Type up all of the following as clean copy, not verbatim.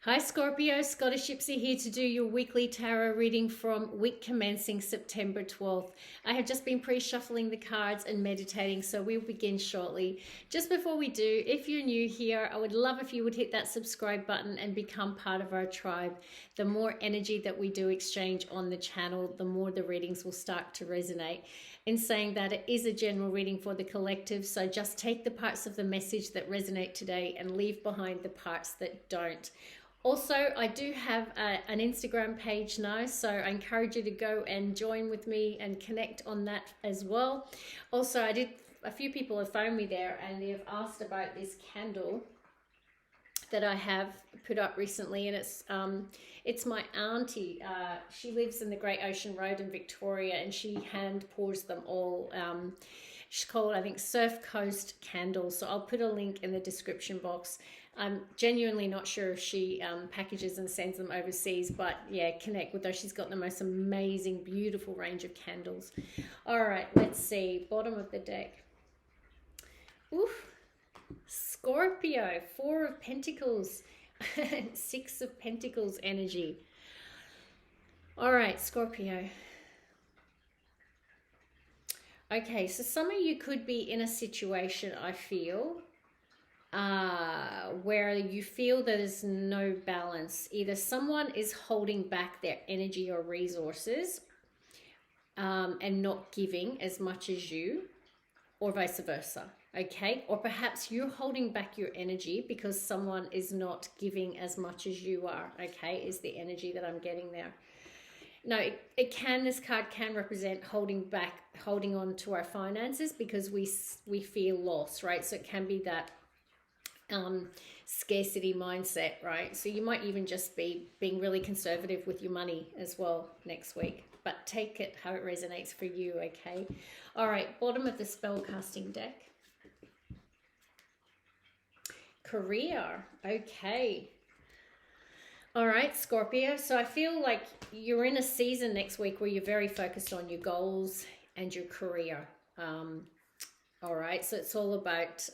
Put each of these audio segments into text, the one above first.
Hi Scorpio, Scottish Gypsy here to do your weekly tarot reading from week commencing September 12th. I have just been pre-shuffling the cards and meditating, so we'll begin shortly. Just before we do, if you're new here, I would love if you would hit that subscribe button and become part of our tribe. The more energy that we do exchange on the channel, the more the readings will start to resonate. In saying that, it is a general reading for the collective, so just take the parts of the message that resonate today and leave behind the parts that don't. Also, I do have an Instagram page now, so I encourage you to go and join with me and connect on that as well. Also, a few people have phoned me there and they have asked about this candle that I have put up recently, and it's my auntie. She lives in the Great Ocean Road in Victoria, and she hand pours them all. She's called, I think, Surfcoastcandles. So I'll put a link in the description box. I'm genuinely not sure if she packages and sends them overseas, but yeah, connect with her. She's got the most amazing, beautiful range of candles. All right, let's see. Bottom of the deck. Oof. Scorpio, 4 of Pentacles, 6 of Pentacles energy. All right, Scorpio. Okay, so some of you could be in a situation, I feel, where you feel there's no balance. Either someone is holding back their energy or resources and not giving as much as you, or vice versa, okay? Or perhaps you're holding back your energy because someone is not giving as much as you are, okay, is the energy that I'm getting there. No, this card can represent holding on to our finances because we feel lost, right? So it can be that scarcity mindset, right? So you might even just be being really conservative with your money as well next week, but take it how it resonates for you, okay? All right, bottom of the spellcasting deck. Career, okay. All right, Scorpio. So I feel like you're in a season next week where you're very focused on your goals and your career. All right, so it's all about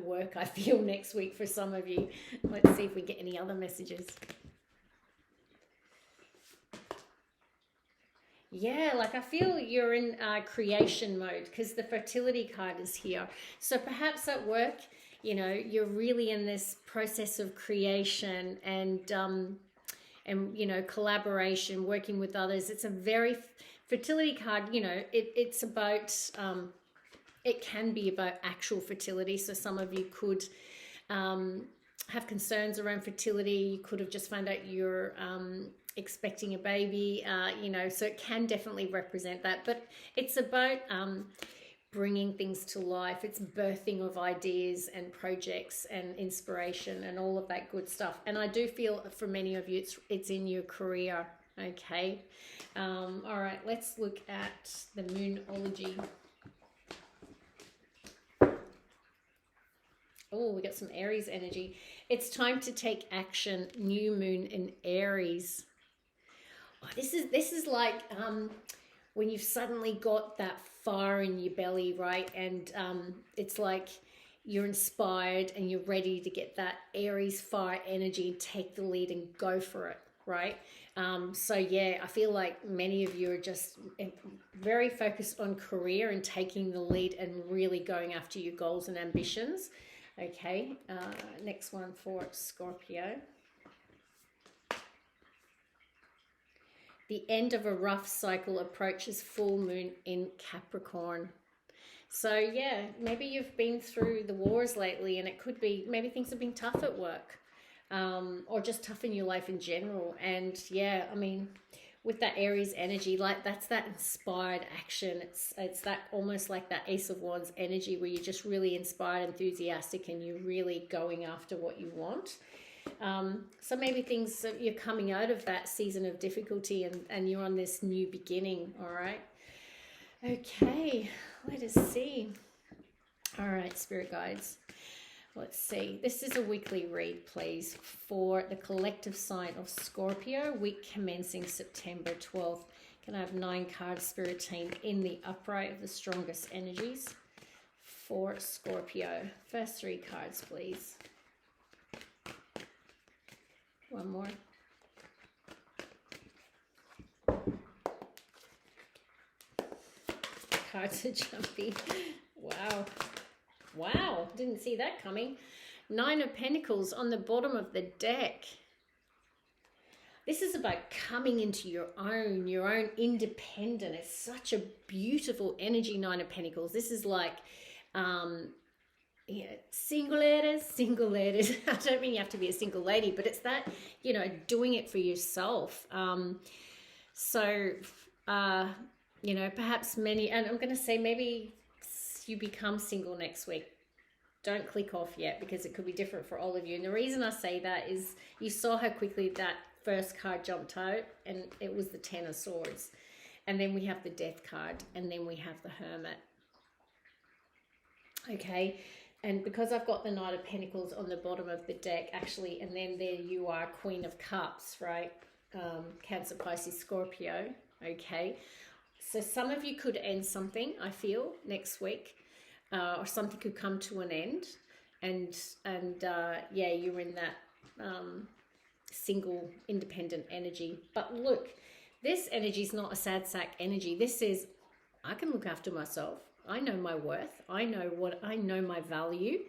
work, I feel, next week for some of you. Let's see if we get any other messages. Yeah, like I feel you're in creation mode because the fertility card is here. So perhaps at work, you know, you're really in this process of creation and you know, collaboration, working with others. It's a very fertility card, you know, it's about it can be about actual fertility. So some of you could have concerns around fertility. You could have just found out you're expecting a baby, you know, so it can definitely represent that. But it's about bringing things to life. It's birthing of ideas and projects and inspiration and all of that good stuff. And I do feel for many of you it's in your career, okay? All right, let's look at the Moonology. Oh, we got some Aries energy. It's time to take action. New moon in Aries. Oh, this is like when you've suddenly got that fire in your belly, right? And it's like you're inspired and you're ready to get that Aries fire energy and take the lead and go for it, right? So yeah, I feel like many of you are just very focused on career and taking the lead and really going after your goals and ambitions. Okay, next one for Scorpio. The end of a rough cycle approaches full moon in Capricorn. So yeah, maybe you've been through the wars lately and it could be maybe things have been tough at work or just tough in your life in general. And yeah, I mean, with that Aries energy, like that's that inspired action. It's that almost like that Ace of Wands energy where you're just really inspired, enthusiastic, and you're really going after what you want. So maybe you're coming out of that season of difficulty and you're on this new beginning. All right. Okay, let us see. All right, spirit guides. Let's see. This is a weekly read, please, for the collective sign of Scorpio, week commencing September 12th. Can I have 9 cards, Spirit Team, in the upright of the strongest energies for Scorpio? First 3 cards, please. One more. Cards are jumpy. Wow. Wow. Didn't see that coming. Nine of Pentacles on the bottom of the deck. This is about coming into your own independent. It's such a beautiful energy, Nine of Pentacles. This is like, yeah, single ladies. I don't mean you have to be a single lady, but it's that, you know, doing it for yourself. You know, perhaps many, and I'm going to say maybe you become single next week. Don't click off yet because it could be different for all of you. And the reason I say that is you saw how quickly that first card jumped out, and it was the Ten of Swords. And then we have the Death card, and then we have the Hermit. Okay, and because I've got the Knight of Pentacles on the bottom of the deck, actually, and then there you are, Queen of Cups, right? Cancer, Pisces, Scorpio, okay? So some of you could end something, I feel, next week, or something could come to an end, and yeah, you're in that single, independent energy. But look, this energy is not a sad sack energy. This is, I can look after myself. I know my worth. I know my value.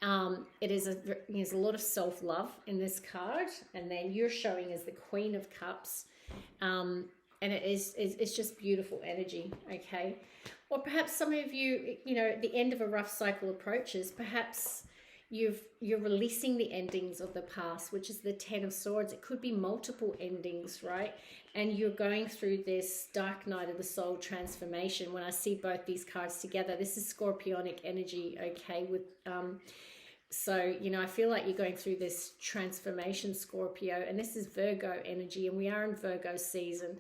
There's a lot of self-love in this card, and then you're showing as the Queen of Cups. And it's just beautiful energy, okay? Or perhaps some of you, you know, the end of a rough cycle approaches. Perhaps you're releasing the endings of the past, which is the Ten of Swords. It could be multiple endings, right? And you're going through this dark night of the soul transformation. When I see both these cards together, this is Scorpionic energy, okay? With so, you know, I feel like you're going through this transformation, Scorpio, and this is Virgo energy, and we are in Virgo season.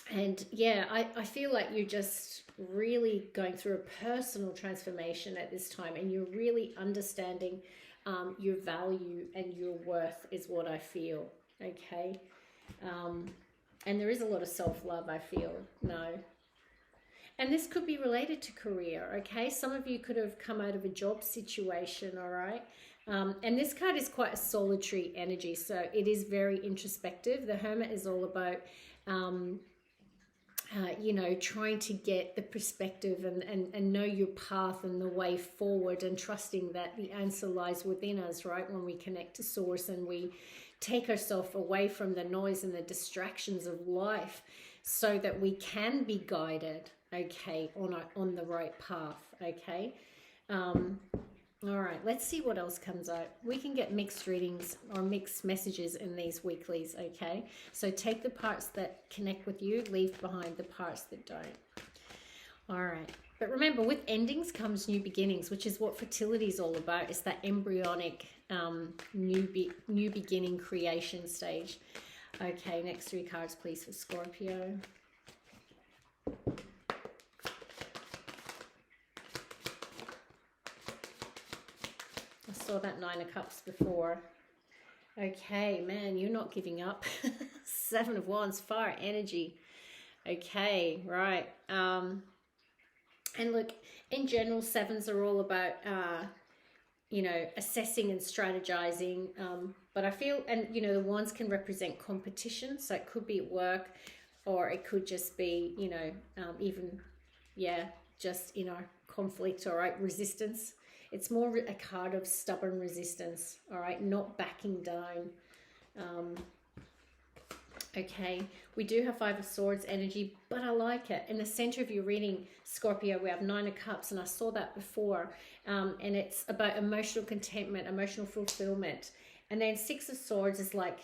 And yeah, I feel like you're just really going through a personal transformation at this time, and you're really understanding your value and your worth is what I feel, okay? And there is a lot of self-love, I feel, no. And this could be related to career, okay? Some of you could have come out of a job situation, all right? And this card is quite a solitary energy, so it is very introspective. The Hermit is all about, you know, trying to get the perspective and know your path and the way forward, and trusting that the answer lies within us, right? When we connect to Source and we take ourselves away from the noise and the distractions of life so that we can be guided, okay, on the right path, okay? All right, let's see what else comes out. We can get mixed readings or mixed messages in these weeklies, okay? So take the parts that connect with you, leave behind the parts that don't. All right, but remember, with endings comes new beginnings, which is what fertility is all about. It's that embryonic new beginning creation stage. Okay, next three cards, please, for Scorpio. Saw that Nine of Cups before. Okay, man, you're not giving up. Seven of Wands, fire energy. Okay, right. And look, in general, sevens are all about, you know, assessing and strategizing. But I feel, and, you know, the Wands can represent competition. So it could be at work, or it could just be, you know, even, yeah, just, you know, conflict, all right, resistance. It's more a card of stubborn resistance, all right, not backing down. Okay, we do have Five of Swords energy, but I like it. In the center of your reading, Scorpio, we have Nine of Cups, and I saw that before. And it's about emotional contentment, emotional fulfillment. And then Six of Swords is like,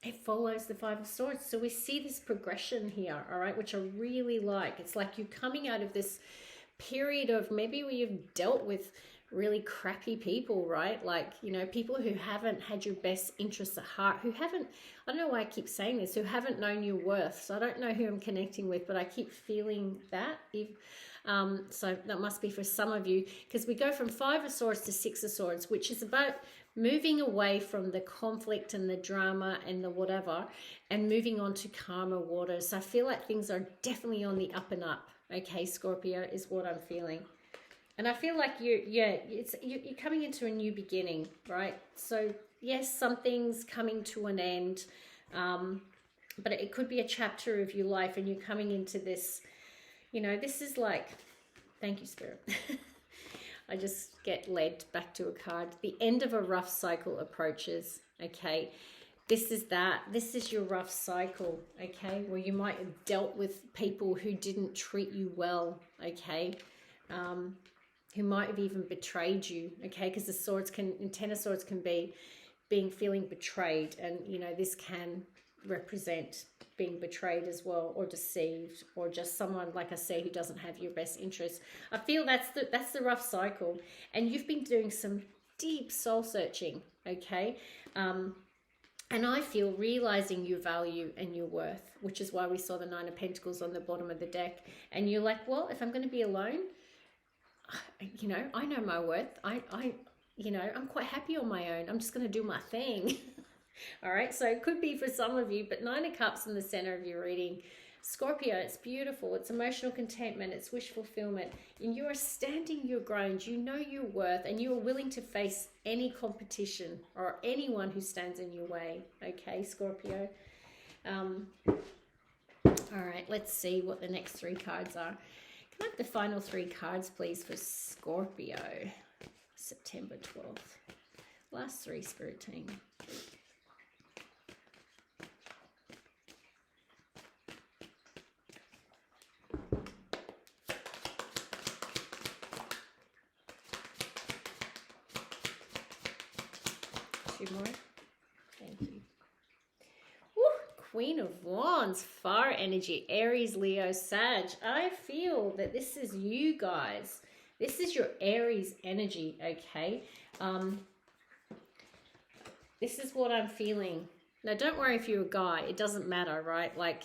it follows the Five of Swords. So we see this progression here, all right, which I really like. It's like you're coming out of this period of maybe where you've dealt with really crappy people, right? Like, you know, people who haven't had your best interests at heart, who haven't, I don't know why I keep saying this, who haven't known your worth. So I don't know who I'm connecting with, but I keep feeling that. So that must be for some of you, because we go from Five of Swords to Six of Swords, which is about moving away from the conflict and the drama and the whatever, and moving on to calmer waters. So I feel like things are definitely on the up and up. Okay, Scorpio, is what I'm feeling. And I feel like you're coming into a new beginning, right? So yes, something's coming to an end, but it could be a chapter of your life, and you're coming into this, you know, this is like, thank you, Spirit. I just get led back to a card. The end of a rough cycle approaches, okay? This is that. This is your rough cycle, okay? Where you might have dealt with people who didn't treat you well, okay? Who might have even betrayed you, okay? Because the swords can, Ten of Swords can be feeling betrayed, and, you know, this can represent being betrayed as well, or deceived, or just someone, like I say, who doesn't have your best interest. I feel that's the rough cycle, and you've been doing some deep soul searching, okay? And I feel realizing your value and your worth, which is why we saw the Nine of Pentacles on the bottom of the deck. And you're like, well, if I'm going to be alone, you know, I know my worth. You know, I'm quite happy on my own. I'm just going to do my thing. All right, so it could be for some of you, but Nine of Cups in the center of your reading. Scorpio, it's beautiful. It's emotional contentment. It's wish fulfillment. And you are standing your ground. You know your worth, and you are willing to face any competition or anyone who stands in your way. Okay, Scorpio. All right, let's see what the next three cards are. Can I have the final three cards, please, for Scorpio, September 12th? Last three, Spirit Team. Two more. Thank you. Woo, Queen of Wands, fire energy, Aries, Leo, Sag. I feel that this is you guys. This is your Aries energy, okay? This is what I'm feeling. Now, don't worry if you're a guy. It doesn't matter, right? Like,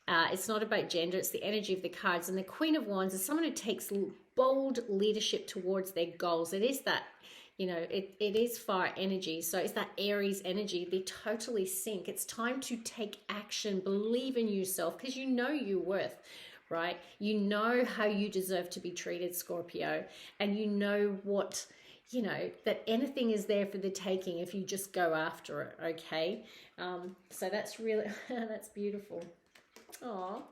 it's not about gender. It's the energy of the cards. And the Queen of Wands is someone who takes bold leadership towards their goals. It is that, you know, it is fire energy. So it's that Aries energy. They totally sync. It's time to take action. Believe in yourself, because you know your worth, right? You know how you deserve to be treated, Scorpio. And you know what, you know, that anything is there for the taking if you just go after it, okay? So that's really, that's beautiful. Oh,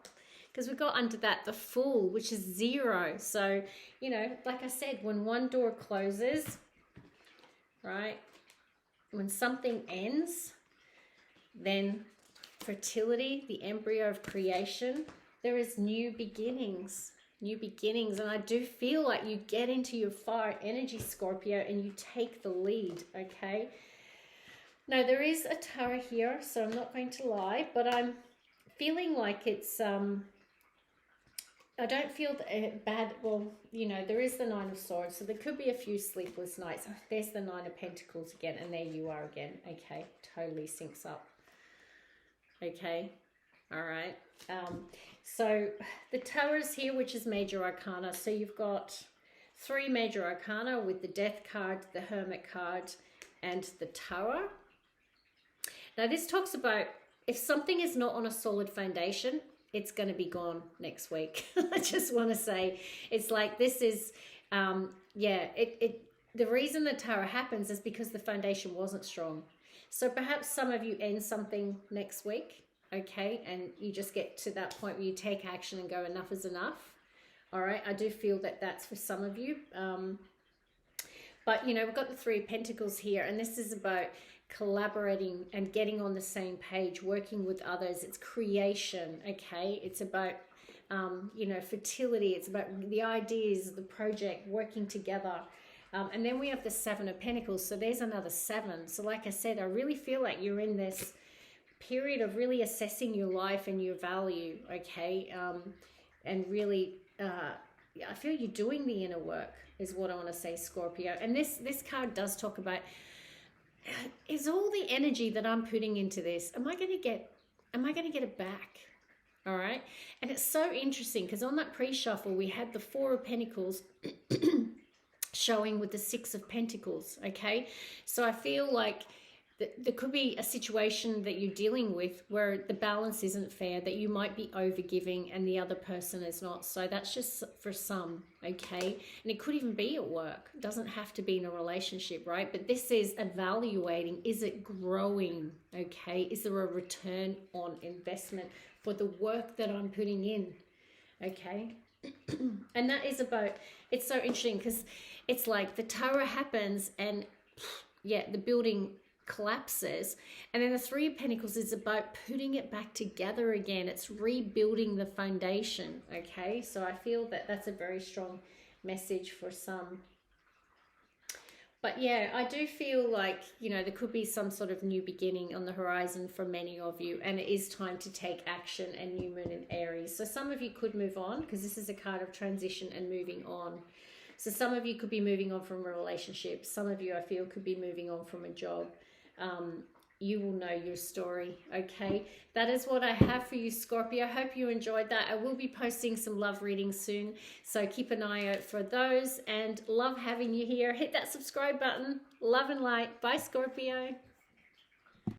because we've got under that the Fool, which is 0. So, you know, like I said, when one door closes, right, when something ends, then fertility, the embryo of creation, there is new beginnings. New beginnings. And I do feel like you get into your fire energy, Scorpio, and you take the lead, okay? Now, there is a Tower here, so I'm not going to lie, but I'm feeling like it's, I don't feel bad. Well, you know, there is the Nine of Swords, so there could be a few sleepless nights. There's the Nine of Pentacles again, and there you are again, okay? Totally syncs up, okay? All right. So the Tower is here, which is Major Arcana. So you've got 3 Major Arcana with the Death card, the Hermit card, and the Tower. Now this talks about if something is not on a solid foundation, it's going to be gone next week. I just want to say, it's like this is, yeah, the reason the Tower happens is because the foundation wasn't strong. So perhaps some of you end something next week. Okay, and you just get to that point where you take action and go, enough is enough. All right, I do feel that that's for some of you. But, you know, we've got the 3 of Pentacles here, and this is about collaborating and getting on the same page, working with others. It's creation, okay? It's about, you know, fertility. It's about the ideas, the project, working together. And then we have the 7 of Pentacles, so there's another 7. So like I said, I really feel like you're in this period of really assessing your life and your value, okay? And really, I feel you're doing the inner work is what I want to say, Scorpio. And this card does talk about, is all the energy that I'm putting into this, am I going to get it back? All right. And it's so interesting because on that pre-shuffle, we had the 4 of Pentacles showing with the 6 of Pentacles, okay? So I feel like there could be a situation that you're dealing with where the balance isn't fair, that you might be overgiving and the other person is not. So that's just for some, okay? And it could even be at work. It doesn't have to be in a relationship, right? But this is evaluating, is it growing, okay? Is there a return on investment for the work that I'm putting in, okay? And that is about, it's so interesting because it's like the Tarot happens and yeah, the building collapses, and then the Three of Pentacles is about putting it back together again. It's rebuilding the foundation, okay? So I feel that that's a very strong message for some. But yeah, I do feel like, you know, there could be some sort of new beginning on the horizon for many of you, and it is time to take action, and new moon in Aries. So some of you could move on, because this is a card of transition and moving on. So some of you could be moving on from a relationship. Some of you, I feel, could be moving on from a job. You will know your story, okay? That is what I have for you, Scorpio. I hope you enjoyed that. I will be posting some love readings soon, so keep an eye out for those, and love having you here. Hit that subscribe button. Love and light. Bye, Scorpio.